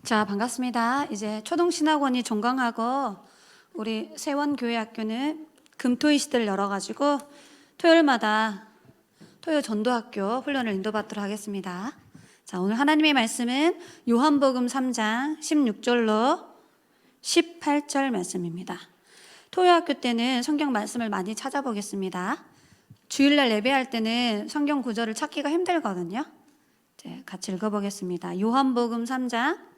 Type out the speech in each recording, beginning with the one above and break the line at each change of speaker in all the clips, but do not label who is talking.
자, 반갑습니다. 이제 초동신학원이 종강하고 우리 세원교회학교는 금토일 시대를 열어가지고 토요일마다 토요 전도학교 훈련을 인도받도록 하겠습니다. 자, 오늘 하나님의 말씀은 요한복음 3장 16절로 18절 말씀입니다. 토요학교 때는 성경 말씀을 많이 찾아보겠습니다. 주일날 예배할 때는 성경 구절을 찾기가 힘들거든요. 같이 읽어보겠습니다. 요한복음 3장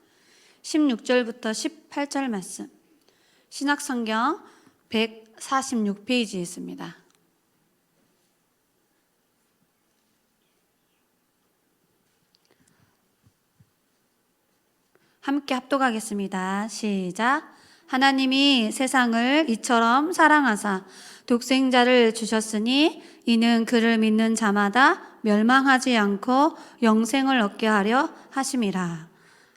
16절부터 18절 말씀, 신약성경 146페이지에 있습니다. 함께 합독하겠습니다. 시작. 하나님이 세상을 이처럼 사랑하사 독생자를 주셨으니 이는 그를 믿는 자마다 멸망하지 않고 영생을 얻게 하려 하심이라.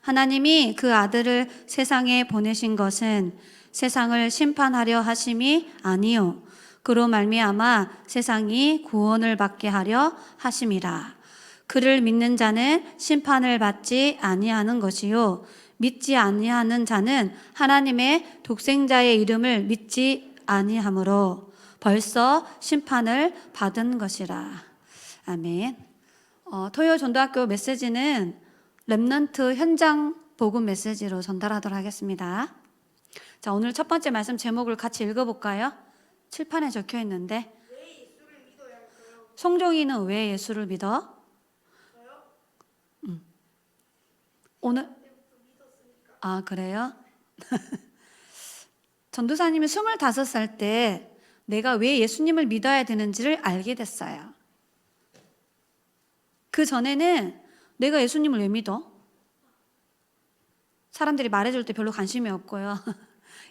하나님이 그 아들을 세상에 보내신 것은 세상을 심판하려 하심이 아니요 그로 말미암아 세상이 구원을 받게 하려 하심이라. 그를 믿는 자는 심판을 받지 아니하는 것이요 믿지 아니하는 자는 하나님의 독생자의 이름을 믿지 아니하므로 벌써 심판을 받은 것이라. 아멘. 토요 전도학교 메시지는 렘넌트 현장 복음 메시지로 전달하도록 하겠습니다. 자, 오늘 첫 번째 말씀 제목을 같이 읽어볼까요? 칠판에 적혀 있는데,
왜 예수를 믿어야 할까요?
송종이는 왜 예수를 믿어?
저요?
오늘 아, 그래요? 전도사님이 25살 때 내가 왜 예수님을 믿어야 되는지를 알게 됐어요. 그 전에는 내가 예수님을 왜 믿어? 사람들이 말해줄 때 별로 관심이 없고요.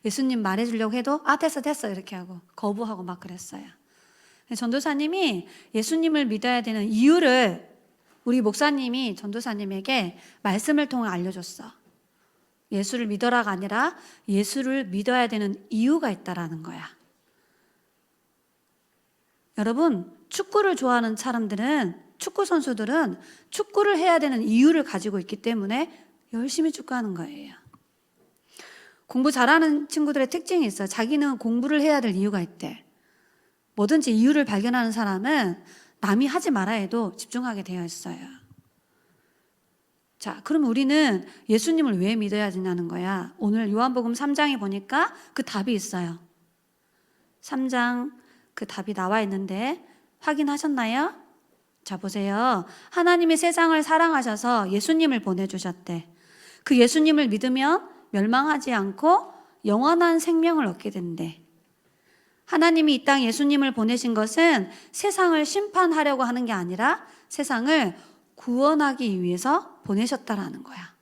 예수님 말해주려고 해도 됐어 이렇게 하고 거부하고 막 그랬어요. 전도사님이 예수님을 믿어야 되는 이유를 우리 목사님이 전도사님에게 말씀을 통해 알려줬어. 예수를 믿어라가 아니라 예수를 믿어야 되는 이유가 있다라는 거야. 여러분, 축구를 좋아하는 사람들은, 축구 선수들은 축구를 해야 되는 이유를 가지고 있기 때문에 열심히 축구하는 거예요. 공부 잘하는 친구들의 특징이 있어요. 자기는 공부를 해야 될 이유가 있대. 뭐든지 이유를 발견하는 사람은 남이 하지 말아 해도 집중하게 되어 있어요. 자, 그럼 우리는 예수님을 왜 믿어야 되냐는 거야. 오늘 요한복음 3장에 보니까 그 답이 있어요. 3장 그 답이 나와 있는데 확인하셨나요? 자, 보세요. 하나님이 세상을 사랑하셔서 예수님을 보내주셨대. 그 예수님을 믿으면 멸망하지 않고 영원한 생명을 얻게 된대. 하나님이 이 땅 예수님을 보내신 것은 세상을 심판하려고 하는 게 아니라 세상을 구원하기 위해서 보내셨다라는 거야.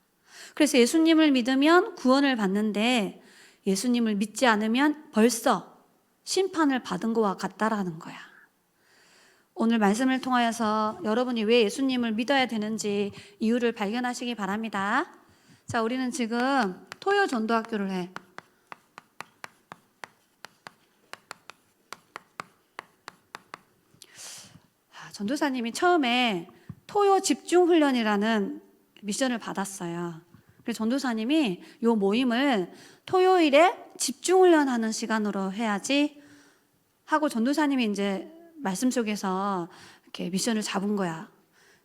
그래서 예수님을 믿으면 구원을 받는데 예수님을 믿지 않으면 벌써 심판을 받은 것과 같다라는 거야. 오늘 말씀을 통하여서 여러분이 왜 예수님을 믿어야 되는지 이유를 발견하시기 바랍니다. 자, 우리는 지금 토요 전도학교를 해. 전도사님이 처음에 토요 집중훈련이라는 미션을 받았어요. 그래서 전도사님이 이 모임을 토요일에 집중훈련하는 시간으로 해야지 하고 전도사님이 이제 말씀 속에서 이렇게 미션을 잡은 거야.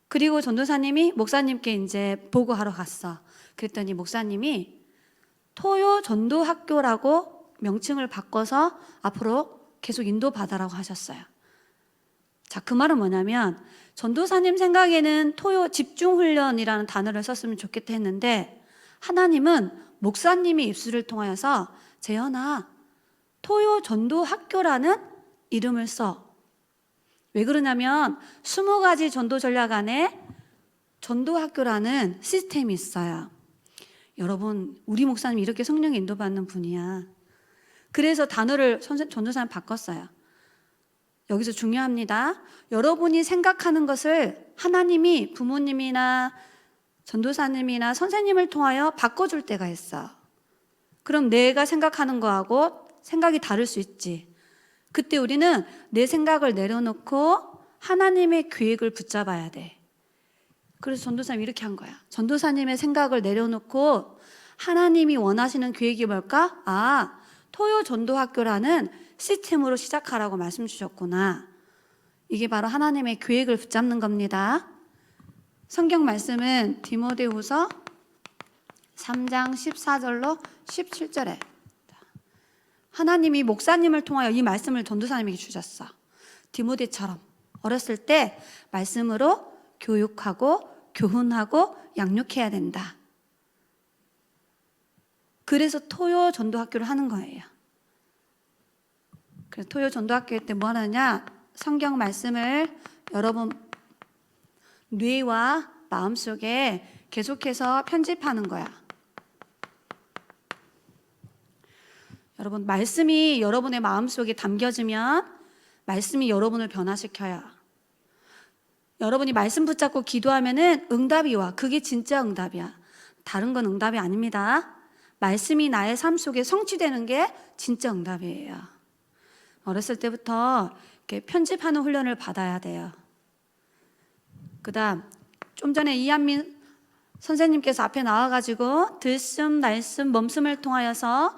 그리고 전도사님이 목사님께 이제 보고하러 갔어. 그랬더니 목사님이 토요 전도학교라고 명칭을 바꿔서 앞으로 계속 인도받아라고 하셨어요. 자, 그 말은 뭐냐면 전도사님 생각에는 토요 집중훈련이라는 단어를 썼으면 좋겠다 했는데 하나님은 목사님의 입술을 통하여서 재현아, 토요 전도학교라는 이름을 써. 왜 그러냐면 20가지 전도 전략 안에 전도학교라는 시스템이 있어요. 여러분, 우리 목사님 이렇게 성령에 인도받는 분이야. 그래서 단어를 전도사님 바꿨어요. 여기서 중요합니다. 여러분이 생각하는 것을 하나님이 부모님이나 전도사님이나 선생님을 통하여 바꿔줄 때가 있어. 그럼 내가 생각하는 거하고 생각이 다를 수 있지. 그때 우리는 내 생각을 내려놓고 하나님의 계획을 붙잡아야 돼. 그래서 전도사님이 이렇게 한 거야. 전도사님의 생각을 내려놓고 하나님이 원하시는 계획이 뭘까? 토요 전도학교라는 시스템으로 시작하라고 말씀 주셨구나. 이게 바로 하나님의 계획을 붙잡는 겁니다. 성경 말씀은 디모데후서 3장 14절로 17절에 하나님이 목사님을 통하여 이 말씀을 전도사님에게 주셨어. 디모데처럼 어렸을 때 말씀으로 교육하고 교훈하고 양육해야 된다. 그래서 토요 전도학교를 하는 거예요. 그래서 토요 전도학교 때 뭐 하느냐? 성경 말씀을 여러분 뇌와 마음속에 계속해서 편집하는 거야. 여러분, 말씀이 여러분의 마음속에 담겨지면 말씀이 여러분을 변화시켜요. 여러분이 말씀 붙잡고 기도하면은 응답이 와. 그게 진짜 응답이야. 다른 건 응답이 아닙니다. 말씀이 나의 삶 속에 성취되는 게 진짜 응답이에요. 어렸을 때부터 이렇게 편집하는 훈련을 받아야 돼요. 그다음 좀 전에 이한민 선생님께서 앞에 나와가지고 들숨, 날숨, 멈숨을 통하여서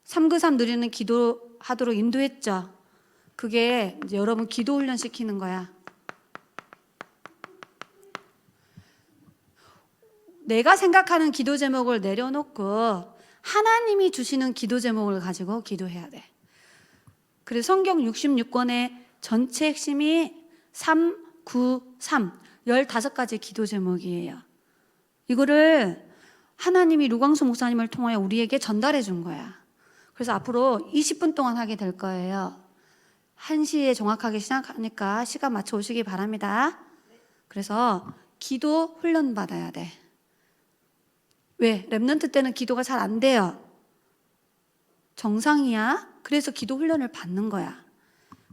393 누리는 기도하도록 인도했죠. 그게 이제 여러분 기도 훈련 시키는 거야. 내가 생각하는 기도 제목을 내려놓고 하나님이 주시는 기도 제목을 가지고 기도해야 돼. 그래서 성경 66권의 전체 핵심이 393, 15가지 기도 제목이에요. 이거를 하나님이 루광수 목사님을 통하여 우리에게 전달해 준 거야. 그래서 앞으로 20분 동안 하게 될 거예요. 1시에 정확하게 시작하니까 시간 맞춰 오시기 바랍니다. 그래서 기도 훈련 받아야 돼. 왜? 랩넌트 때는 기도가 잘 안 돼요. 정상이야. 그래서 기도 훈련을 받는 거야.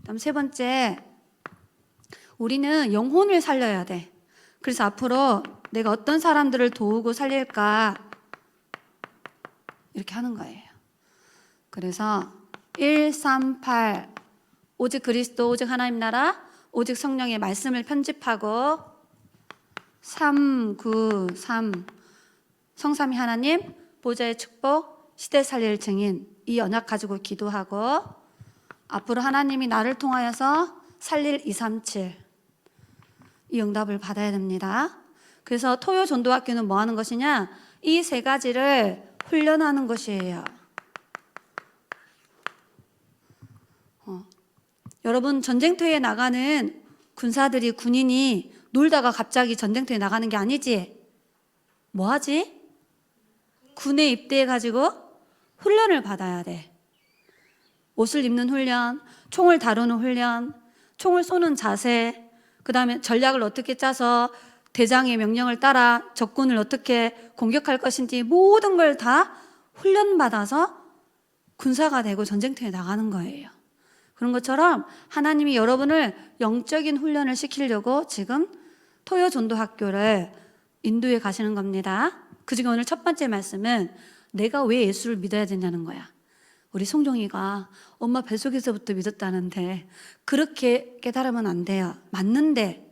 그다음 세 번째, 우리는 영혼을 살려야 돼. 그래서 앞으로 내가 어떤 사람들을 도우고 살릴까 이렇게 하는 거예요. 그래서 138 오직 그리스도, 오직 하나님 나라, 오직 성령의 말씀을 편집하고 393 성삼위 하나님, 보좌의 축복, 시대 살릴 증인, 이 언약 가지고 기도하고 앞으로 하나님이 나를 통하여서 살릴 237 이 응답을 받아야 됩니다. 그래서 토요 전도학교는 뭐 하는 것이냐? 이 세 가지를 훈련하는 것이에요. 여러분 전쟁터에 나가는 군사들이 군인이 놀다가 갑자기 전쟁터에 나가는 게 아니지. 뭐 하지? 군에 입대해가지고 훈련을 받아야 돼. 옷을 입는 훈련, 총을 다루는 훈련, 총을 쏘는 자세, 그 다음에 전략을 어떻게 짜서 대장의 명령을 따라 적군을 어떻게 공격할 것인지 모든 걸 다 훈련받아서 군사가 되고 전쟁터에 나가는 거예요. 그런 것처럼 하나님이 여러분을 영적인 훈련을 시키려고 지금 토요 전도학교를 인도해 가시는 겁니다. 그중에 오늘 첫 번째 말씀은 내가 왜 예수를 믿어야 되냐는 거야. 우리 송종이가 엄마 뱃속에서부터 믿었다는데 그렇게 깨달으면 안 돼요. 맞는데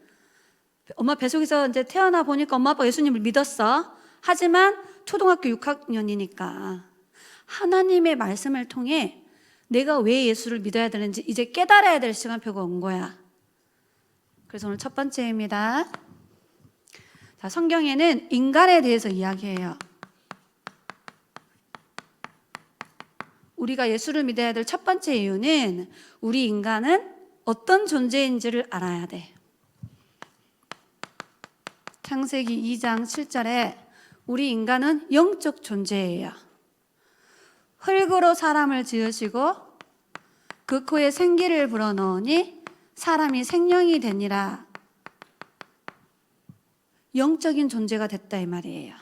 엄마 뱃속에서 이제 태어나 보니까 엄마 아빠가 예수님을 믿었어. 하지만 초등학교 6학년이니까 하나님의 말씀을 통해 내가 왜 예수를 믿어야 되는지 이제 깨달아야 될 시간표가 온 거야. 그래서 오늘 첫 번째입니다. 자, 성경에는 인간에 대해서 이야기해요. 우리가 예수를 믿어야 될 첫 번째 이유는 우리 인간은 어떤 존재인지를 알아야 돼. 창세기 2장 7절에 우리 인간은 영적 존재예요. 흙으로 사람을 지으시고 그 코에 생기를 불어넣으니 사람이 생명이 되니라. 영적인 존재가 됐다 이 말이에요.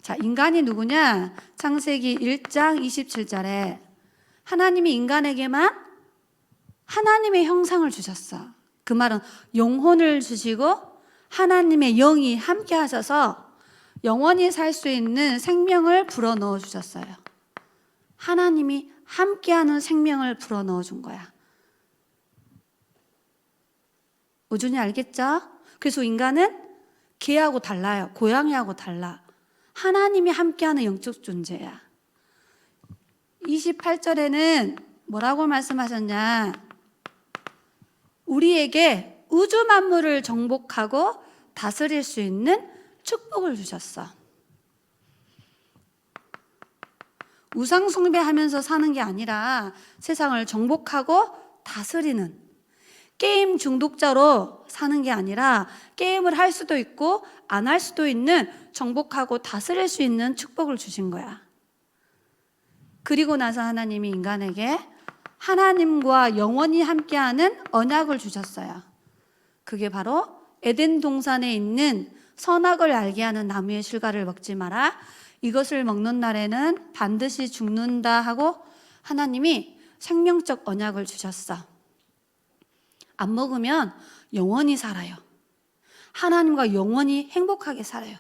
자, 인간이 누구냐? 창세기 1장 27절에 하나님이 인간에게만 하나님의 형상을 주셨어. 그 말은 영혼을 주시고 하나님의 영이 함께 하셔서 영원히 살 수 있는 생명을 불어넣어 주셨어요. 하나님이 함께하는 생명을 불어넣어 준 거야. 우준이 알겠죠? 그래서 인간은 개하고 달라요. 고양이하고 달라. 하나님이 함께하는 영적 존재야. 28절에는 뭐라고 말씀하셨냐? 우리에게 우주 만물을 정복하고 다스릴 수 있는 축복을 주셨어. 우상 숭배하면서 사는 게 아니라 세상을 정복하고 다스리는, 게임 중독자로 사는 게 아니라 게임을 할 수도 있고 안 할 수도 있는, 정복하고 다스릴 수 있는 축복을 주신 거야. 그리고 나서 하나님이 인간에게 하나님과 영원히 함께하는 언약을 주셨어요. 그게 바로 에덴 동산에 있는 선악을 알게 하는 나무의 실과를 먹지 마라. 이것을 먹는 날에는 반드시 죽는다 하고 하나님이 생명적 언약을 주셨어. 안 먹으면 영원히 살아요. 하나님과 영원히 행복하게 살아요.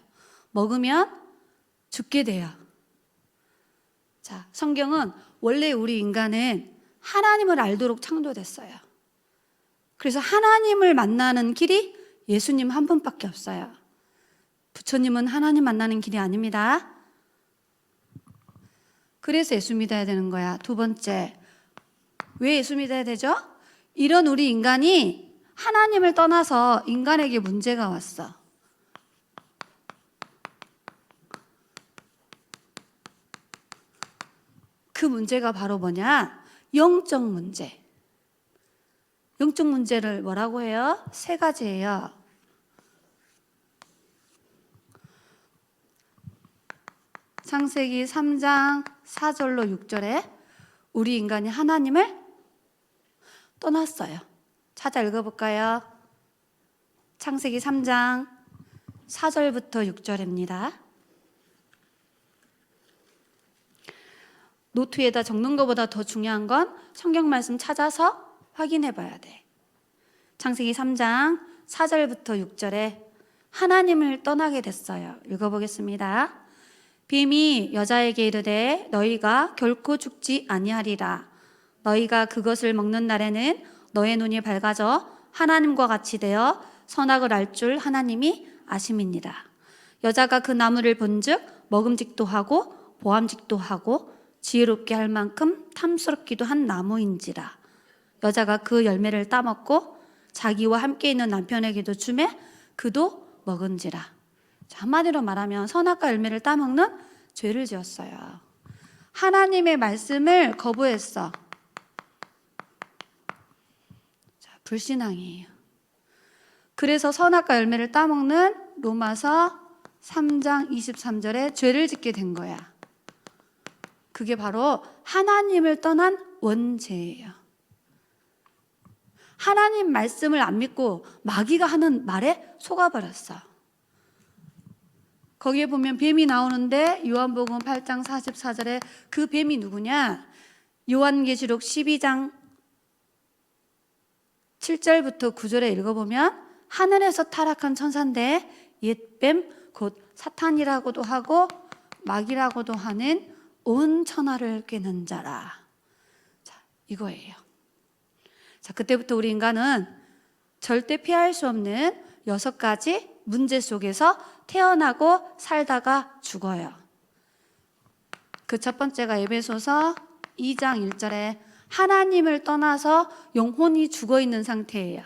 먹으면 죽게 돼요. 자, 성경은 원래 우리 인간은 하나님을 알도록 창조됐어요. 그래서 하나님을 만나는 길이 예수님 한 분밖에 없어요. 부처님은 하나님 만나는 길이 아닙니다. 그래서 예수 믿어야 되는 거야. 두 번째, 왜 예수 믿어야 되죠? 이런 우리 인간이 하나님을 떠나서 인간에게 문제가 왔어. 그 문제가 바로 뭐냐? 영적 문제. 영적 문제를 뭐라고 해요? 세 가지예요. 창세기 3장 4절로 6절에 우리 인간이 하나님을 떠났어요. 찾아 읽어볼까요? 창세기 3장 4절부터 6절입니다. 노트에다 적는 것보다 더 중요한 건 성경 말씀 찾아서 확인해 봐야 돼. 창세기 3장 4절부터 6절에 하나님을 떠나게 됐어요. 읽어보겠습니다. 뱀이 여자에게 이르되 너희가 결코 죽지 아니하리라. 너희가 그것을 먹는 날에는 너의 눈이 밝아져 하나님과 같이 되어 선악을 알 줄 하나님이 아심이니라. 여자가 그 나무를 본즉 먹음직도 하고 보암직도 하고 지혜롭게 할 만큼 탐스럽기도 한 나무인지라. 여자가 그 열매를 따먹고 자기와 함께 있는 남편에게도 주매 그도 먹은지라. 자, 한마디로 말하면 선악과 열매를 따먹는 죄를 지었어요. 하나님의 말씀을 거부했어. 자, 불신앙이에요. 그래서 선악과 열매를 따먹는 로마서 3장 23절에 죄를 짓게 된 거야. 그게 바로 하나님을 떠난 원죄예요. 하나님 말씀을 안 믿고 마귀가 하는 말에 속아버렸어. 거기에 보면 뱀이 나오는데 요한복음 8장 44절에 그 뱀이 누구냐? 요한계시록 12장 7절부터 9절에 읽어보면 하늘에서 타락한 천사인데 옛뱀 곧 사탄이라고도 하고 마귀라고도 하는 온 천하를 꿰는 자라. 자, 이거예요. 자, 그때부터 우리 인간은 절대 피할 수 없는 6가지 문제 속에서 태어나고 살다가 죽어요. 그 첫 번째가 에베소서 2장 1절에 하나님을 떠나서 영혼이 죽어 있는 상태예요.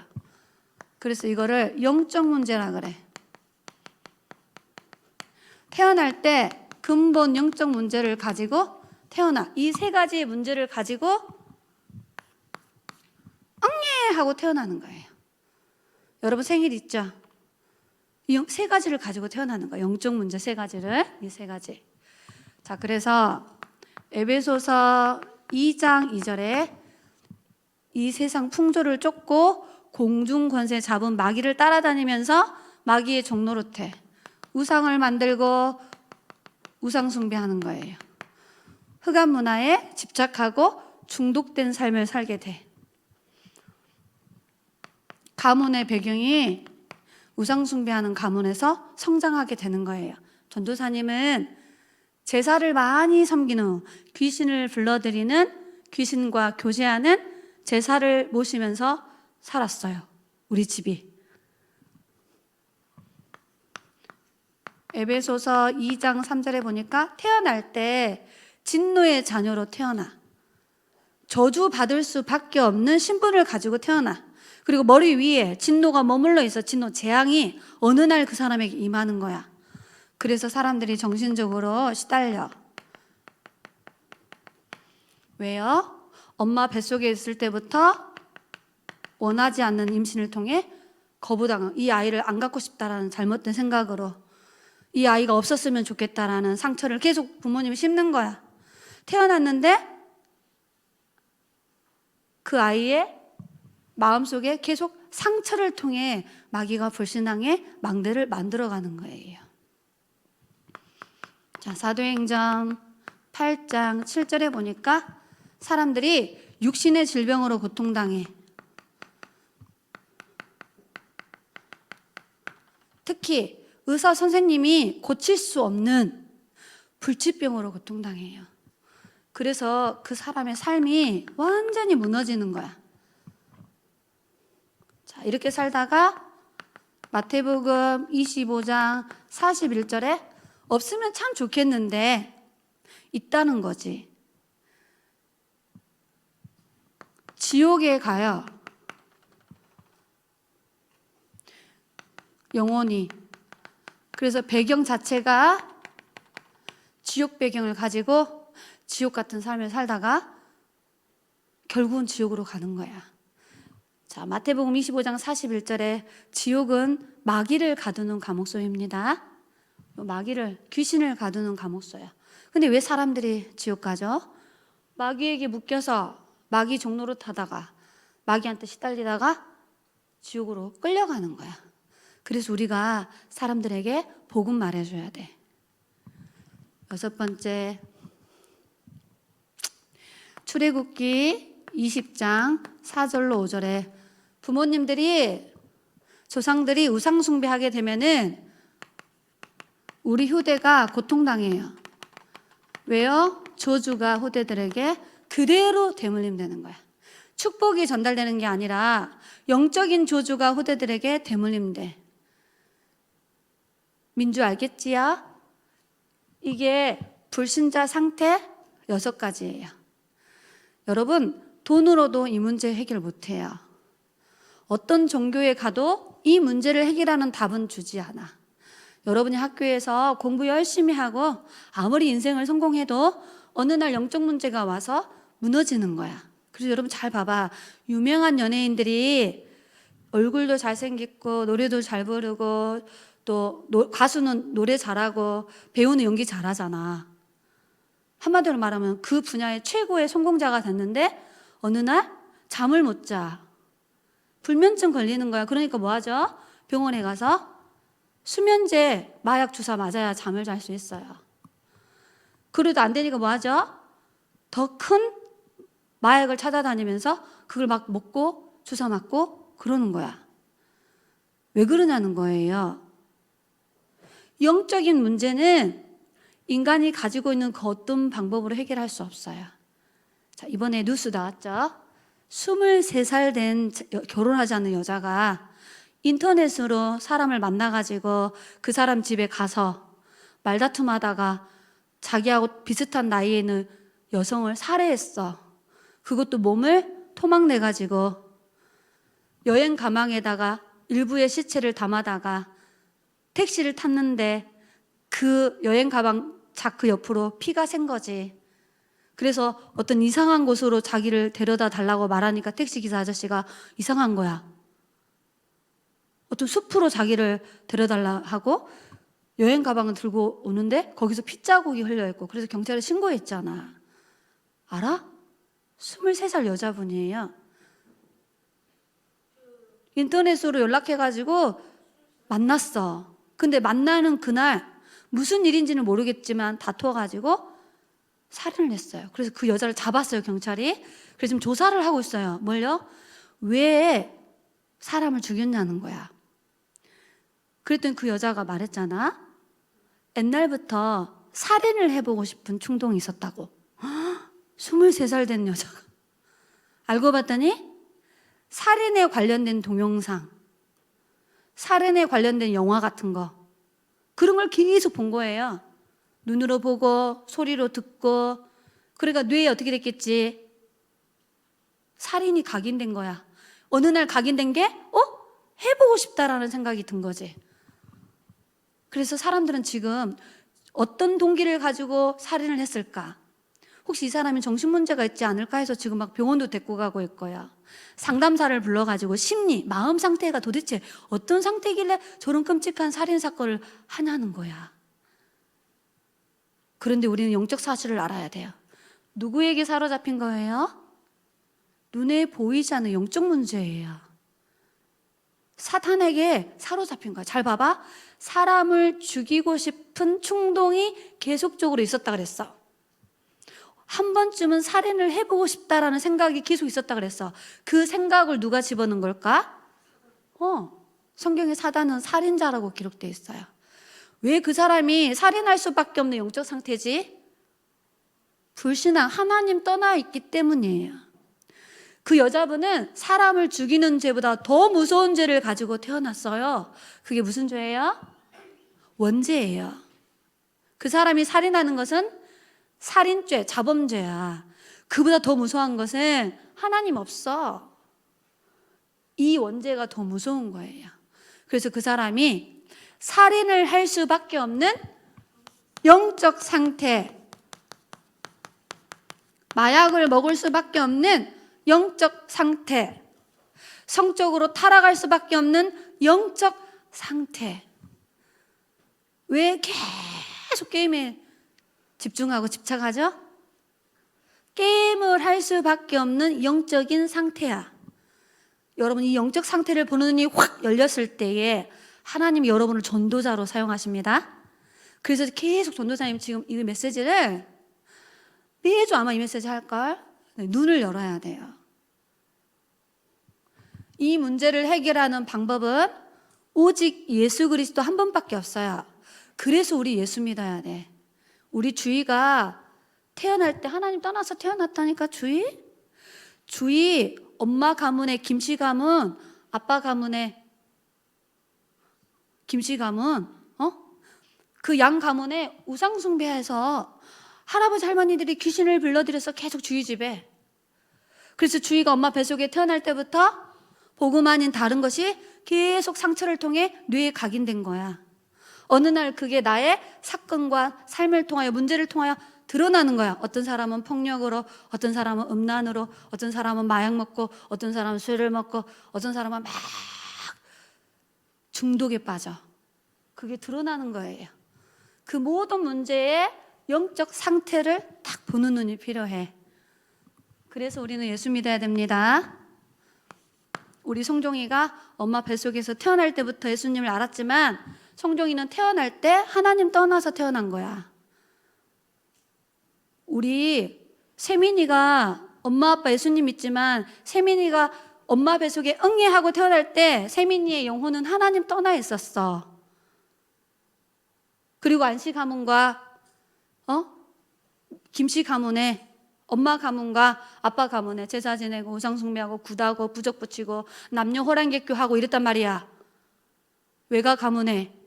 그래서 이거를 영적 문제라 그래. 태어날 때 근본 영적 문제를 가지고 태어나. 이 3가지의 문제를 가지고 엉예 하고 태어나는 거예요. 여러분 생일 있죠? 이 3가지를 가지고 태어나는 거예요. 영적 문제 3가지를. 이 3가지. 자, 그래서 에베소서 2장 2절에 이 세상 풍조를 쫓고 공중 권세 잡은 마귀를 따라다니면서 마귀의 종노릇해. 우상을 만들고 우상 숭배하는 거예요. 흑암 문화에 집착하고 중독된 삶을 살게 돼. 가문의 배경이 우상 숭배하는 가문에서 성장하게 되는 거예요. 전도사님은 제사를 많이 섬긴 후 귀신을 불러들이는, 귀신과 교제하는 제사를 모시면서 살았어요. 우리 집이. 에베소서 2장 3절에 보니까 태어날 때 진노의 자녀로 태어나 저주받을 수밖에 없는 신분을 가지고 태어나. 그리고 머리 위에 진노가 머물러 있어. 진노, 재앙이 어느 날 그 사람에게 임하는 거야. 그래서 사람들이 정신적으로 시달려. 왜요? 엄마 뱃속에 있을 때부터 원하지 않는 임신을 통해 거부당한, 이 아이를 안 갖고 싶다라는 잘못된 생각으로 이 아이가 없었으면 좋겠다라는 상처를 계속 부모님이 심는 거야. 태어났는데 그 아이의 마음속에 계속 상처를 통해 마귀가 불신앙의 망대를 만들어가는 거예요. 자, 사도행전 8장 7절에 보니까 사람들이 육신의 질병으로 고통당해. 특히 의사 선생님이 고칠 수 없는 불치병으로 고통당해요. 그래서 그 사람의 삶이 완전히 무너지는 거야. 자, 이렇게 살다가 마태복음 25장 41절에 없으면 참 좋겠는데 있다는 거지. 지옥에 가요. 영원히. 그래서 배경 자체가 지옥 배경을 가지고 지옥 같은 삶을 살다가 결국은 지옥으로 가는 거야. 자, 마태복음 25장 41절에 지옥은 마귀를 가두는 감옥소입니다. 마귀를, 귀신을 가두는 감옥소야. 근데 왜 사람들이 지옥 가죠? 마귀에게 묶여서 마귀 종로로 타다가 마귀한테 시달리다가 지옥으로 끌려가는 거야. 그래서 우리가 사람들에게 복음 말해줘야 돼. 6번째, 출애굽기 20장 4절로 5절에 부모님들이, 조상들이 우상숭배하게 되면은 우리 후대가 고통당해요. 왜요? 저주가 후대들에게 그대로 대물림되는 거야. 축복이 전달되는 게 아니라 영적인 저주가 후대들에게 대물림돼. 민주 알겠지요? 이게 불신자 상태 6가지예요. 여러분, 돈으로도 이 문제 해결 못해요. 어떤 종교에 가도 이 문제를 해결하는 답은 주지 않아. 여러분이 학교에서 공부 열심히 하고 아무리 인생을 성공해도 어느 날 영적 문제가 와서 무너지는 거야. 그래서 여러분 잘 봐봐. 유명한 연예인들이 얼굴도 잘생겼고 노래도 잘 부르고 또 가수는 노래 잘하고 배우는 연기 잘하잖아. 한마디로 말하면 그 분야의 최고의 성공자가 됐는데 어느 날 잠을 못 자. 불면증 걸리는 거야. 그러니까 뭐 하죠? 병원에 가서 수면제 마약 주사 맞아야 잠을 잘 수 있어요. 그래도 안 되니까 뭐 하죠? 더 큰 마약을 찾아다니면서 그걸 막 먹고 주사 맞고 그러는 거야. 왜 그러냐는 거예요. 영적인 문제는 인간이 가지고 있는 그 어떤 방법으로 해결할 수 없어요. 자, 이번에 뉴스 나왔죠? 23살 된 결혼하지 않은 여자가 인터넷으로 사람을 만나가지고 그 사람 집에 가서 말다툼하다가 자기하고 비슷한 나이에 있는 여성을 살해했어. 그것도 몸을 토막내가지고 여행 가방에다가 일부의 시체를 담아다가 택시를 탔는데 그 여행 가방 자크 옆으로 피가 샌 거지. 그래서 어떤 이상한 곳으로 자기를 데려다 달라고 말하니까 택시기사 아저씨가 이상한 거야. 어떤 숲으로 자기를 데려달라 하고 여행 가방을 들고 오는데 거기서 핏자국이 흘려있고 그래서 경찰에 신고했잖아. 알아? 23살 여자분이에요. 인터넷으로 연락해가지고 만났어. 근데 만나는 그날 무슨 일인지는 모르겠지만 다투어가지고 살인을 했어요. 그래서 그 여자를 잡았어요, 경찰이. 그래서 지금 조사를 하고 있어요. 뭘요? 왜 사람을 죽였냐는 거야. 그랬더니 그 여자가 말했잖아. 옛날부터 살인을 해보고 싶은 충동이 있었다고. 23살 된 여자가. 알고 봤더니 살인에 관련된 동영상, 살인에 관련된 영화 같은 거 그런 걸 계속 본 거예요. 눈으로 보고 소리로 듣고. 그러니까 뇌에 어떻게 됐겠지? 살인이 각인된 거야. 어느 날 각인된 게 해보고 싶다라는 생각이 든 거지. 그래서 사람들은 지금 어떤 동기를 가지고 살인을 했을까? 혹시 이 사람이 정신문제가 있지 않을까 해서 지금 막 병원도 데리고 가고 있고요. 상담사를 불러가지고 심리, 마음 상태가 도대체 어떤 상태길래 저런 끔찍한 살인사건을 하냐는 거야. 그런데 우리는 영적 사실을 알아야 돼요. 누구에게 사로잡힌 거예요? 눈에 보이지 않는 영적 문제예요. 사탄에게 사로잡힌 거야. 잘 봐봐. 사람을 죽이고 싶은 충동이 계속적으로 있었다 그랬어. 한 번쯤은 살인을 해보고 싶다라는 생각이 계속 있었다 그랬어. 그 생각을 누가 집어넣은 걸까? 성경에 사단은 살인자라고 기록되어 있어요. 왜 그 사람이 살인할 수밖에 없는 영적 상태지? 불신앙, 하나님 떠나 있기 때문이에요. 그 여자분은 사람을 죽이는 죄보다 더 무서운 죄를 가지고 태어났어요. 그게 무슨 죄예요? 원죄예요. 그 사람이 살인하는 것은 살인죄, 자범죄야. 그보다 더 무서운 것은 하나님 없어. 이 원죄가 더 무서운 거예요. 그래서 그 사람이 살인을 할 수밖에 없는 영적 상태, 마약을 먹을 수밖에 없는 영적 상태, 성적으로 타락할 수밖에 없는 영적 상태. 왜 계속 게임에 집중하고 집착하죠? 게임을 할 수밖에 없는 영적인 상태야. 여러분, 이 영적 상태를 보는 눈이 확 열렸을 때에 하나님이 여러분을 전도자로 사용하십니다. 그래서 계속 전도사님 지금 이 메시지를 매주 아마 이 메시지 할걸? 눈을 열어야 돼요. 이 문제를 해결하는 방법은 오직 예수 그리스도 한 분밖에 없어요. 그래서 우리 예수 믿어야 돼. 우리 주희가 태어날 때 하나님 떠나서 태어났다니까. 주희 엄마 가문에 김씨 가문, 아빠 가문에 김씨 가문, 그 양 가문에 우상 숭배해서 할아버지 할머니들이 귀신을 불러들여서 계속 주희 집에. 그래서 주희가 엄마 뱃속에 태어날 때부터 복음 아닌 다른 것이 계속 상처를 통해 뇌에 각인된 거야. 어느 날 그게 나의 사건과 삶을 통하여, 문제를 통하여 드러나는 거야. 어떤 사람은 폭력으로, 어떤 사람은 음란으로, 어떤 사람은 마약 먹고, 어떤 사람은 술을 먹고, 어떤 사람은 막 중독에 빠져. 그게 드러나는 거예요. 그 모든 문제의 영적 상태를 딱 보는 눈이 필요해. 그래서 우리는 예수 믿어야 됩니다. 우리 송종이가 엄마 뱃속에서 태어날 때부터 예수님을 알았지만 송종이는 태어날 때 하나님 떠나서 태어난 거야. 우리 세민이가 엄마 아빠 예수님 믿지만 세민이가 엄마 뱃속에 응애하고 태어날 때 세민이의 영혼은 하나님 떠나 있었어. 그리고 안씨 가문과 김씨 가문에, 엄마 가문과 아빠 가문에 제사 지내고 우상 숭배하고 굿하고 부적 붙이고 남녀 호랑객교하고 이랬단 말이야. 외가 가문에.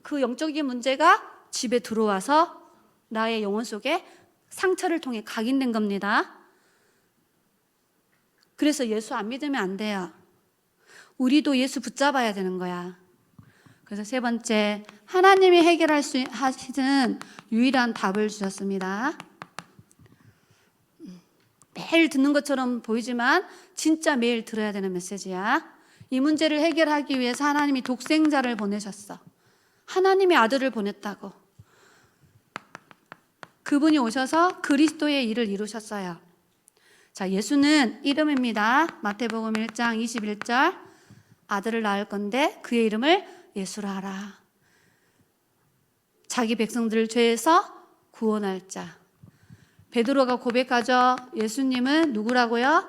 그 영적인 문제가 집에 들어와서 나의 영혼 속에 상처를 통해 각인된 겁니다. 그래서 예수 안 믿으면 안 돼요. 우리도 예수 붙잡아야 되는 거야. 그래서 세 번째, 하나님이 해결할 수 하시는 유일한 답을 주셨습니다. 매일 듣는 것처럼 보이지만 진짜 매일 들어야 되는 메시지야. 이 문제를 해결하기 위해서 하나님이 독생자를 보내셨어. 하나님의 아들을 보냈다고. 그분이 오셔서 그리스도의 일을 이루셨어요. 자, 예수는 이름입니다. 마태복음 1장 21절. 아들을 낳을 건데 그의 이름을 예수라 하라. 자기 백성들을 죄에서 구원할 자. 베드로가 고백하죠. 예수님은 누구라고요?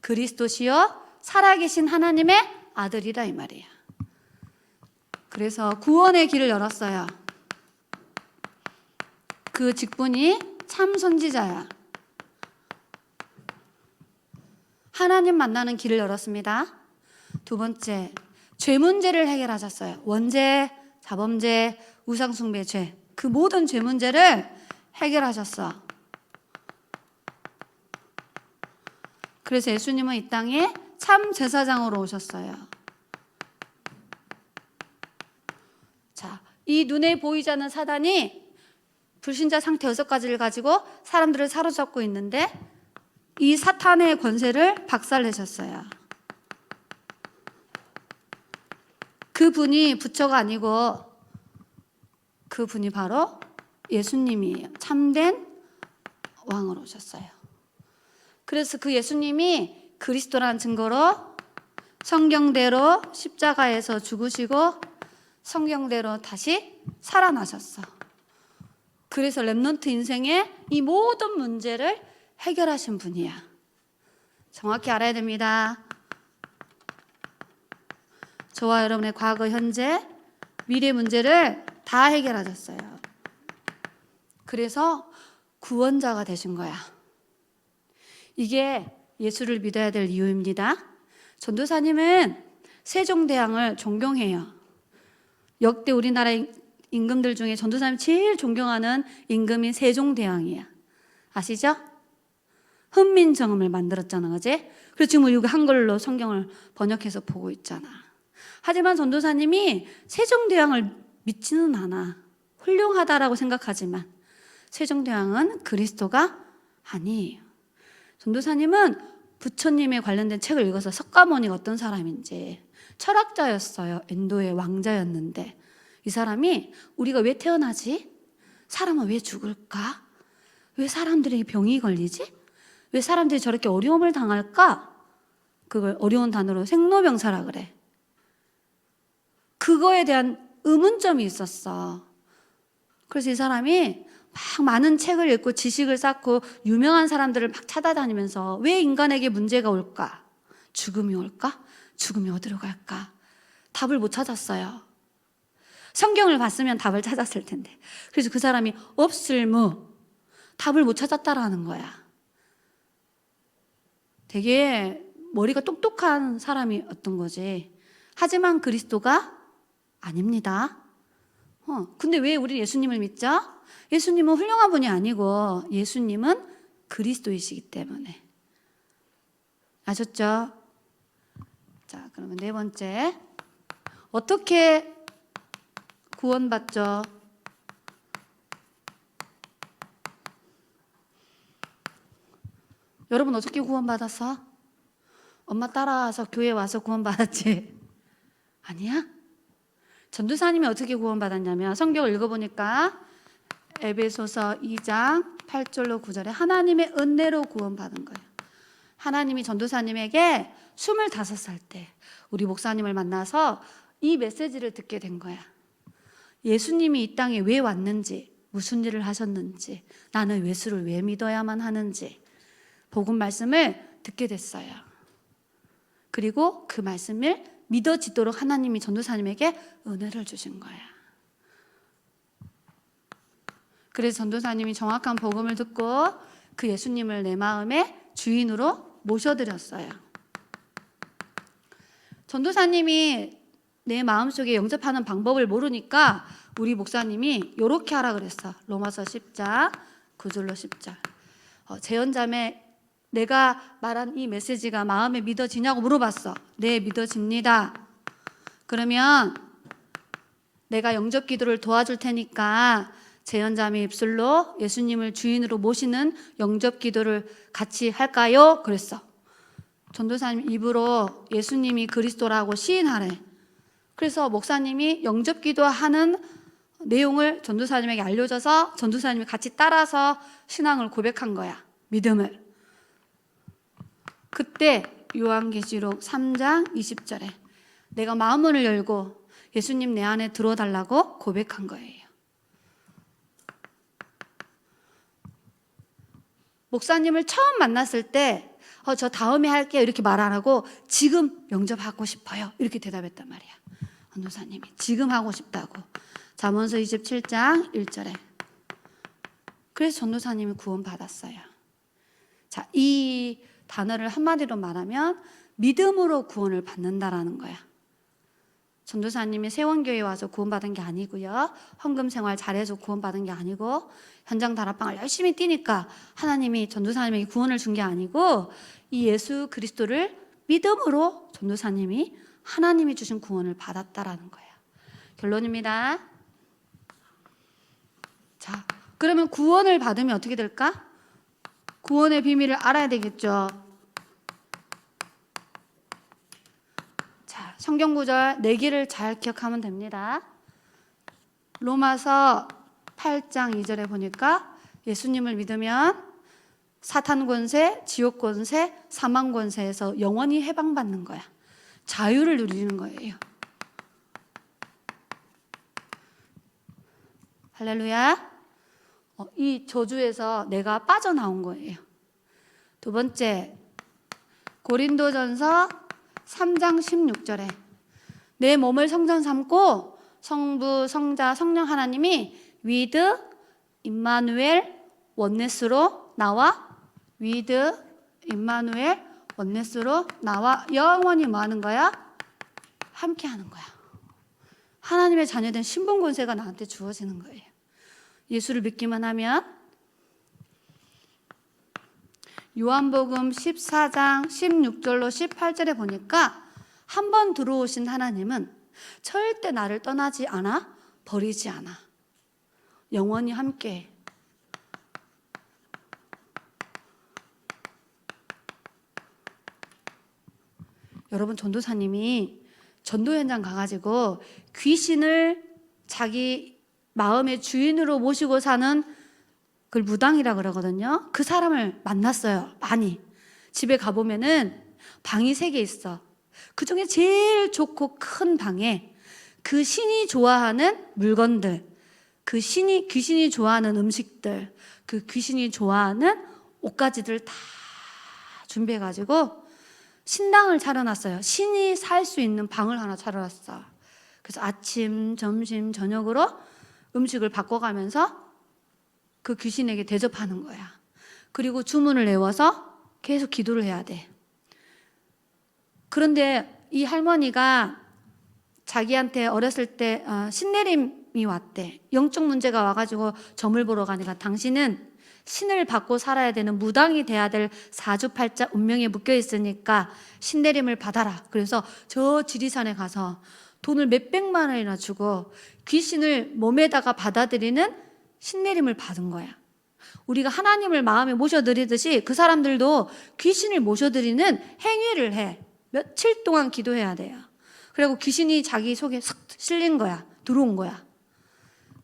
그리스도시요 살아계신 하나님의 아들이라 이 말이에요. 그래서 구원의 길을 열었어요. 그 직분이 참 선지자야. 하나님 만나는 길을 열었습니다. 두 번째, 죄 문제를 해결하셨어요. 원죄, 자범죄, 우상숭배 죄, 그 모든 죄 문제를 해결하셨어. 그래서 예수님은 이 땅에 참 제사장으로 오셨어요. 자, 이 눈에 보이지 않는 사단이 불신자 상태 6가지를 가지고 사람들을 사로잡고 있는데 이 사탄의 권세를 박살내셨어요. 그분이 부처가 아니고 그분이 바로 예수님이에요. 참된 왕으로 오셨어요. 그래서 그 예수님이 그리스도라는 증거로 성경대로 십자가에서 죽으시고 성경대로 다시 살아나셨어. 그래서 렘넌트 인생의 이 모든 문제를 해결하신 분이야. 정확히 알아야 됩니다. 저와 여러분의 과거, 현재, 미래 문제를 다 해결하셨어요. 그래서 구원자가 되신 거야. 이게 예수를 믿어야 될 이유입니다. 전도사님은 세종대왕을 존경해요. 역대 우리나라 임금들 중에 전도사님 제일 존경하는 임금인 세종대왕이야. 아시죠? 훈민정음을 만들었잖아, 그지? 그래서 지금 우리가 한글로 성경을 번역해서 보고 있잖아. 하지만 전도사님이 세종대왕을 믿지는 않아. 훌륭하다라고 생각하지만 세종대왕은 그리스도가 아니에요. 전도사님은 부처님에 관련된 책을 읽어서 석가모니가 어떤 사람인지, 철학자였어요. 인도의 왕자였는데 이 사람이 우리가 왜 태어나지? 사람은 왜 죽을까? 왜 사람들에게 병이 걸리지? 왜 사람들이 저렇게 어려움을 당할까? 그걸 어려운 단어로 생로병사라 그래. 그거에 대한 의문점이 있었어. 그래서 이 사람이 막 많은 책을 읽고 지식을 쌓고 유명한 사람들을 막 찾아다니면서 왜 인간에게 문제가 올까? 죽음이 올까? 죽음이 어디로 갈까? 답을 못 찾았어요. 성경을 봤으면 답을 찾았을 텐데. 그래서 그 사람이 없을무 답을 못 찾았다라는 거야. 되게 머리가 똑똑한 사람이었던 거지. 하지만 그리스도가 아닙니다. 근데 왜 우리 예수님을 믿죠? 예수님은 훌륭한 분이 아니고 예수님은 그리스도이시기 때문에. 아셨죠? 자, 그러면 4번째. 어떻게 구원받죠? 여러분 어떻게 구원받았어? 엄마 따라와서 교회 와서 구원받았지? 아니야? 전도사님이 어떻게 구원받았냐면 성경을 읽어보니까 에베소서 2장 8절로 9절에 하나님의 은혜로 구원받은 거예요. 하나님이 전도사님에게 25살 때 우리 목사님을 만나서 이 메시지를 듣게 된 거야. 예수님이 이 땅에 왜 왔는지, 무슨 일을 하셨는지, 나는 예수를 왜 믿어야만 하는지 복음 말씀을 듣게 됐어요. 그리고 그 말씀을 믿어지도록 하나님이 전도사님에게 은혜를 주신 거야. 그래서 전도사님이 정확한 복음을 듣고 그 예수님을 내 마음의 주인으로 모셔드렸어요. 전도사님이 내 마음속에 영접하는 방법을 모르니까 우리 목사님이 이렇게 하라 그랬어. 로마서 10장 9절로 10절. 재연자매 내가 말한 이 메시지가 마음에 믿어지냐고 물어봤어. 네, 믿어집니다. 그러면 내가 영접 기도를 도와줄 테니까 재연자매 입술로 예수님을 주인으로 모시는 영접 기도를 같이 할까요? 그랬어. 전도사님 입으로 예수님이 그리스도라고 시인하래. 그래서 목사님이 영접 기도하는 내용을 전도사님에게 알려줘서 전도사님이 같이 따라서 신앙을 고백한 거야. 믿음을. 그때 요한계시록 3장 20절에 내가 마음문을 열고 예수님 내 안에 들어달라고 고백한 거예요. 목사님을 처음 만났을 때 저 다음에 할게요 이렇게 말 안 하고 지금 영접하고 싶어요 이렇게 대답했단 말이야. 전도사님이 지금 하고 싶다고. 잠언서 27장 1절에. 그래서 전도사님이 구원받았어요. 자, 이 단어를 한마디로 말하면 믿음으로 구원을 받는다라는 거야. 전도사님이 세원교회 와서 구원받은 게 아니고요. 헌금 생활 잘해서 구원받은 게 아니고 현장 다락방을 열심히 뛰니까 하나님이 전도사님에게 구원을 준 게 아니고 이 예수 그리스도를 믿음으로 전도사님이 하나님이 주신 구원을 받았다라는 거예요. 결론입니다. 자, 그러면 구원을 받으면 어떻게 될까? 구원의 비밀을 알아야 되겠죠. 자, 성경 구절 4개를 잘 기억하면 됩니다. 로마서 8장 2절에 보니까 예수님을 믿으면 사탄 권세, 지옥 권세, 사망 권세에서 영원히 해방받는 거야. 자유를 누리는 거예요. 할렐루야. 이 저주에서 내가 빠져나온 거예요. 두 번째, 고린도전서 3장 16절에 내 몸을 성전 삼고 성부, 성자, 성령 하나님이 위드 임마누엘 원네스로 나와 위드 임마누엘 원네스로 나와 영원히 뭐 하는 거야? 함께 하는 거야. 하나님의 자녀된 신분 권세가 나한테 주어지는 거예요. 예수를 믿기만 하면. 요한복음 14장 16절로 18절에 보니까 한 번 들어오신 하나님은 절대 나를 떠나지 않아, 버리지 않아. 영원히 함께. 여러분, 전도사님이 전도 현장 가가지고 귀신을 자기 마음의 주인으로 모시고 사는 그걸 무당이라 그러거든요. 그 사람을 만났어요. 많이. 집에 가보면은 방이 3개 있어. 그 중에 제일 좋고 큰 방에 그 신이 좋아하는 물건들, 그 귀신이 좋아하는 음식들, 그 귀신이 좋아하는 옷가지들 다 준비해가지고 신당을 차려놨어요. 신이 살 수 있는 방을 하나 차려놨어. 그래서 아침, 점심, 저녁으로 음식을 바꿔가면서 그 귀신에게 대접하는 거야. 그리고 주문을 외워서 계속 기도를 해야 돼. 그런데 이 할머니가 자기한테 어렸을 때 신내림이 왔대. 영적 문제가 와가지고 점을 보러 가니까 당신은 신을 받고 살아야 되는 무당이 돼야 될 사주팔자 운명에 묶여 있으니까 신내림을 받아라. 그래서 저 지리산에 가서 돈을 몇백만 원이나 주고 귀신을 몸에다가 받아들이는 신내림을 받은 거야. 우리가 하나님을 마음에 모셔드리듯이 그 사람들도 귀신을 모셔드리는 행위를 해. 며칠 동안 기도해야 돼요. 그리고 귀신이 자기 속에 싹 실린 거야. 들어온 거야.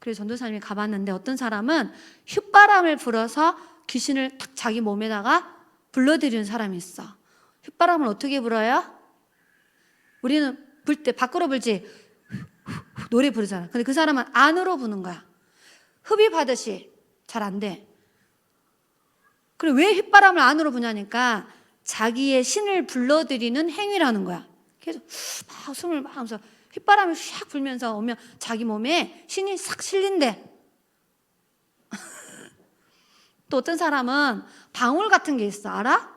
그래서 전도사님이 가봤는데 어떤 사람은 휘바람을 불어서 귀신을 딱 자기 몸에다가 불러들이는 사람이 있어. 휘바람을 어떻게 불어요? 우리는 불 때 밖으로 불지 노래 부르잖아. 근데 그 사람은 안으로 부는 거야. 흡입하듯이 잘 안 돼. 그리고 왜 휘바람을 안으로 부냐니까 자기의 신을 불러들이는 행위라는 거야. 계속 막 숨을 막 하면서 휘바람이 샥 불면서 오면 자기 몸에 신이 싹 실린대. 또 어떤 사람은 방울 같은 게 있어. 알아?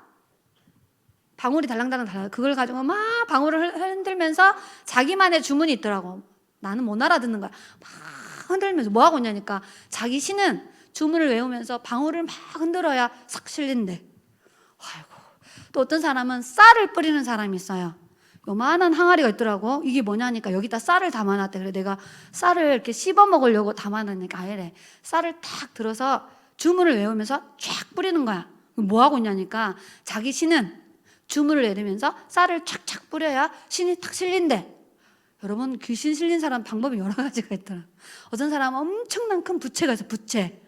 방울이 달랑달랑 그걸 가지고 막 방울을 흔들면서 자기만의 주문이 있더라고. 나는 못 알아듣는 거야. 막 흔들면서 뭐 하고 있냐니까 자기 신은 주문을 외우면서 방울을 막 흔들어야 싹 실린대. 아이고. 또 어떤 사람은 쌀을 뿌리는 사람이 있어요. 요만한 항아리가 있더라고. 이게 뭐냐니까 여기다 쌀을 담아놨대. 그래 내가 쌀을 이렇게 씹어 먹으려고 담아놨으니까 아니래. 쌀을 탁 들어서 주문을 외우면서 쫙 뿌리는 거야. 뭐 하고 있냐니까 자기 신은 주문을 내리면서 쌀을 쫙쫙 뿌려야 신이 탁 실린대. 여러분 귀신 실린 사람 방법이 여러 가지가 있더라. 어떤 사람은 엄청난 큰 부채가 있어. 부채.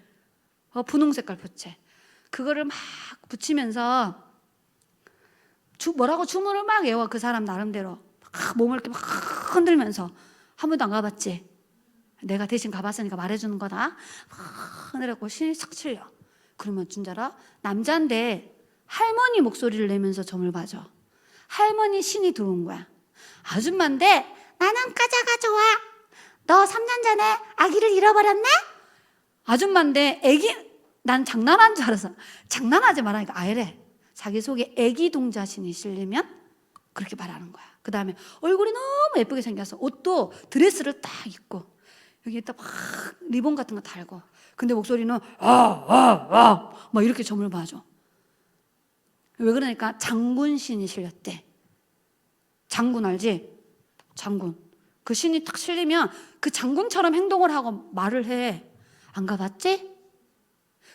분홍 색깔 부채. 그거를 막 붙이면서 뭐라고 주문을 막 외워. 그 사람 나름대로 막 몸을 이렇게 막 흔들면서. 한 번도 안 가봤지? 내가 대신 가봤으니까 말해주는 거다. 막 흔들고 신이 싹 실려. 그러면 진짜라 남자인데 할머니 목소리를 내면서 점을 봐줘. 할머니 신이 들어온 거야. 아줌마인데 나는 까자가 좋아. 너 3년 전에 아기를 잃어버렸네? 아줌마인데 난 장난한 줄 알았어. 장난하지 말라니까 아이래. 자기 속에 애기 동자신이 실리면 그렇게 말하는 거야. 그 다음에 얼굴이 너무 예쁘게 생겨서 옷도 드레스를 딱 입고 여기에다 막 리본 같은 거 달고, 근데 목소리는 막 이렇게 점을 봐줘. 왜 그러니까 장군 신이 실렸대. 장군 알지? 장군. 그 신이 딱 실리면 그 장군처럼 행동을 하고 말을 해. 안 가봤지?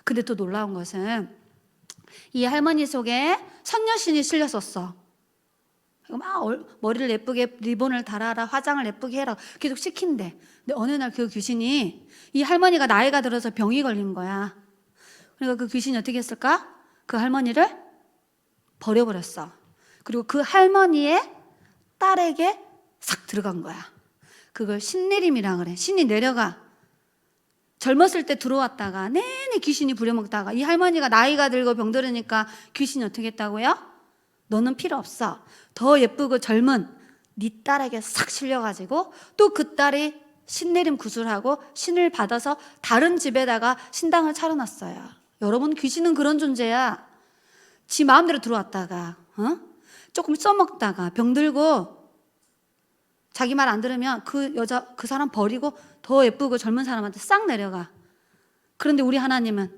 근데 또 놀라운 것은 이 할머니 속에 선녀신이 실렸었어. 막 머리를 예쁘게 리본을 달아라, 화장을 예쁘게 해라 계속 시킨대. 근데 어느 날 그 귀신이, 이 할머니가 나이가 들어서 병이 걸린 거야. 그러니까 그 귀신이 어떻게 했을까? 그 할머니를 버려버렸어. 그리고 그 할머니의 딸에게 싹 들어간 거야. 그걸 신내림이라 그래. 신이 내려가. 젊었을 때 들어왔다가 내내 귀신이 부려먹다가 이 할머니가 나이가 들고 병들으니까 귀신이 어떻게 했다고요? 너는 필요 없어. 더 예쁘고 젊은 네 딸에게 싹 실려가지고 또 그 딸이 신내림 구슬하고 신을 받아서 다른 집에다가 신당을 차려놨어요. 여러분, 귀신은 그런 존재야. 지 마음대로 들어왔다가 조금 써먹다가 병들고 자기 말 안 들으면 그 여자, 그 사람 버리고 더 예쁘고 젊은 사람한테 싹 내려가. 그런데 우리 하나님은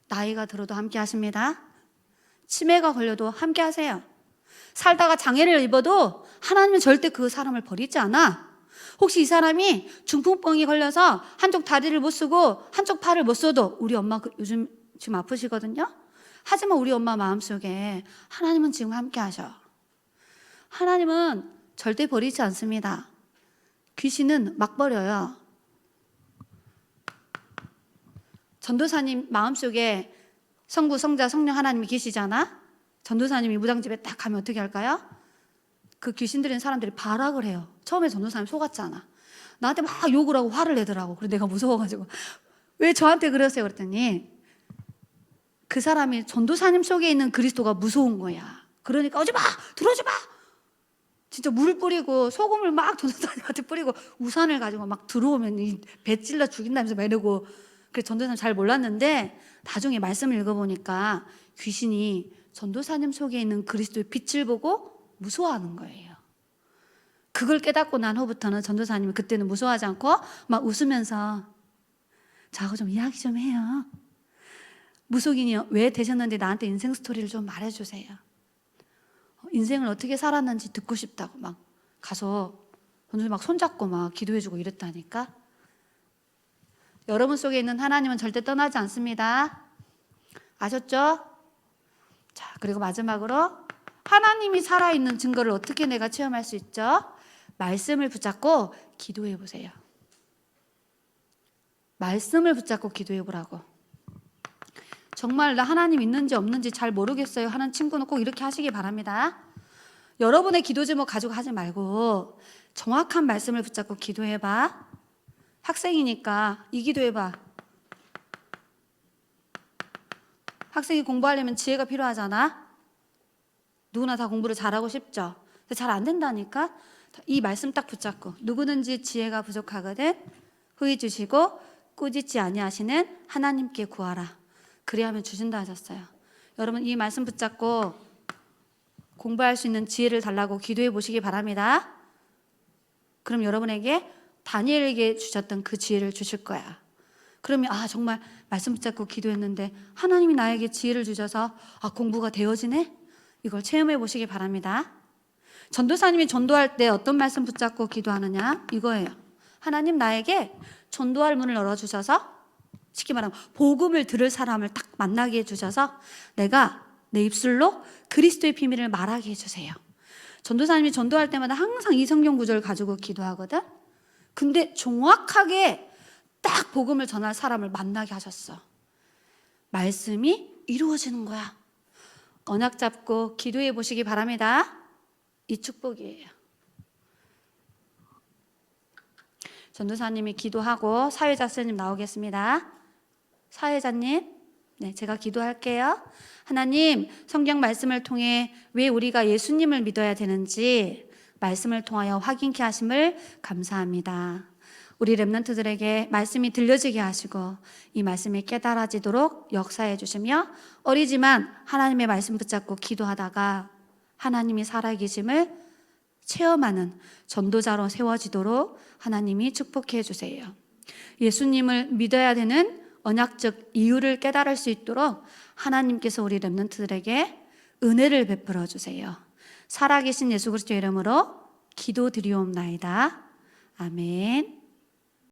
나이가 들어도 함께 하십니다. 치매가 걸려도 함께 하세요. 살다가 장애를 입어도 하나님은 절대 그 사람을 버리지 않아. 혹시 이 사람이 중풍병이 걸려서 한쪽 다리를 못 쓰고 한쪽 팔을 못 써도, 우리 엄마 요즘 지금 아프시거든요. 하지만 우리 엄마 마음속에 하나님은 지금 함께 하셔. 하나님은 절대 버리지 않습니다. 귀신은 막 버려요. 전도사님 마음속에 성부, 성자, 성령 하나님이 계시잖아. 전도사님이 무당집에 딱 가면 어떻게 할까요? 그 귀신 들인 사람들이 발악을 해요. 처음에 전도사님 속았잖아. 나한테 막 욕을 하고 화를 내더라고. 그래서 내가 무서워가지고 왜 저한테 그러세요? 그랬더니 그 사람이 전도사님 속에 있는 그리스도가 무서운 거야. 그러니까 오지 마! 들어오지 마! 진짜 물 뿌리고 소금을 막 전도사님한테 뿌리고 우산을 가지고 막 들어오면 이 배 찔러 죽인다면서 막 이러고. 그래서 전도사님 잘 몰랐는데 나중에 말씀을 읽어보니까 귀신이 전도사님 속에 있는 그리스도의 빛을 보고 무서워하는 거예요. 그걸 깨닫고 난 후부터는 전도사님이 그때는 무서워하지 않고 막 웃으면서 저하고 좀 이야기 좀 해요. 무속인이 왜 되셨는데 나한테 인생 스토리를 좀 말해주세요. 인생을 어떻게 살았는지 듣고 싶다고 막 가서 막 손잡고 막 기도해주고 이랬다니까. 여러분 속에 있는 하나님은 절대 떠나지 않습니다. 아셨죠? 자, 그리고 마지막으로 하나님이 살아있는 증거를 어떻게 내가 체험할 수 있죠? 말씀을 붙잡고 기도해 보세요. 말씀을 붙잡고 기도해 보라고. 정말 나 하나님 있는지 없는지 잘 모르겠어요 하는 친구는 꼭 이렇게 하시기 바랍니다. 여러분의 기도 제목 가지고 하지 말고 정확한 말씀을 붙잡고 기도해봐. 학생이니까 이 기도해봐. 학생이 공부하려면 지혜가 필요하잖아. 누구나 다 공부를 잘하고 싶죠. 근데 잘 안 된다니까. 이 말씀 딱 붙잡고, 누구든지 지혜가 부족하거든 후히 주시고 꾸짖지 아니하시는 하나님께 구하라. 그리하면 주신다 하셨어요. 여러분, 이 말씀 붙잡고 공부할 수 있는 지혜를 달라고 기도해 보시기 바랍니다. 그럼 여러분에게 다니엘에게 주셨던 그 지혜를 주실 거야. 그러면 정말 말씀 붙잡고 기도했는데 하나님이 나에게 지혜를 주셔서 공부가 되어지네? 이걸 체험해 보시기 바랍니다. 전도사님이 전도할 때 어떤 말씀 붙잡고 기도하느냐? 이거예요. 하나님 나에게 전도할 문을 열어주셔서, 쉽게 말하면 복음을 들을 사람을 딱 만나게 해주셔서 내가 내 입술로 그리스도의 비밀을 말하게 해주세요. 전도사님이 전도할 때마다 항상 이 성경 구절을 가지고 기도하거든. 근데 정확하게 딱 복음을 전할 사람을 만나게 하셨어. 말씀이 이루어지는 거야. 언약 잡고 기도해 보시기 바랍니다. 이 축복이에요. 전도사님이 기도하고 사회자 선생님 나오겠습니다. 사회자님, 네, 제가 기도할게요. 하나님, 성경 말씀을 통해 왜 우리가 예수님을 믿어야 되는지 말씀을 통하여 확인케 하심을 감사합니다. 우리 렘넌트들에게 말씀이 들려지게 하시고 이 말씀이 깨달아지도록 역사해 주시며, 어리지만 하나님의 말씀 붙잡고 기도하다가 하나님이 살아계심을 체험하는 전도자로 세워지도록 하나님이 축복해 주세요. 예수님을 믿어야 되는 언약적 이유를 깨달을 수 있도록 하나님께서 우리 렘넌트들에게 은혜를 베풀어 주세요. 살아계신 예수 그리스도의 이름으로 기도드리옵나이다. 아멘.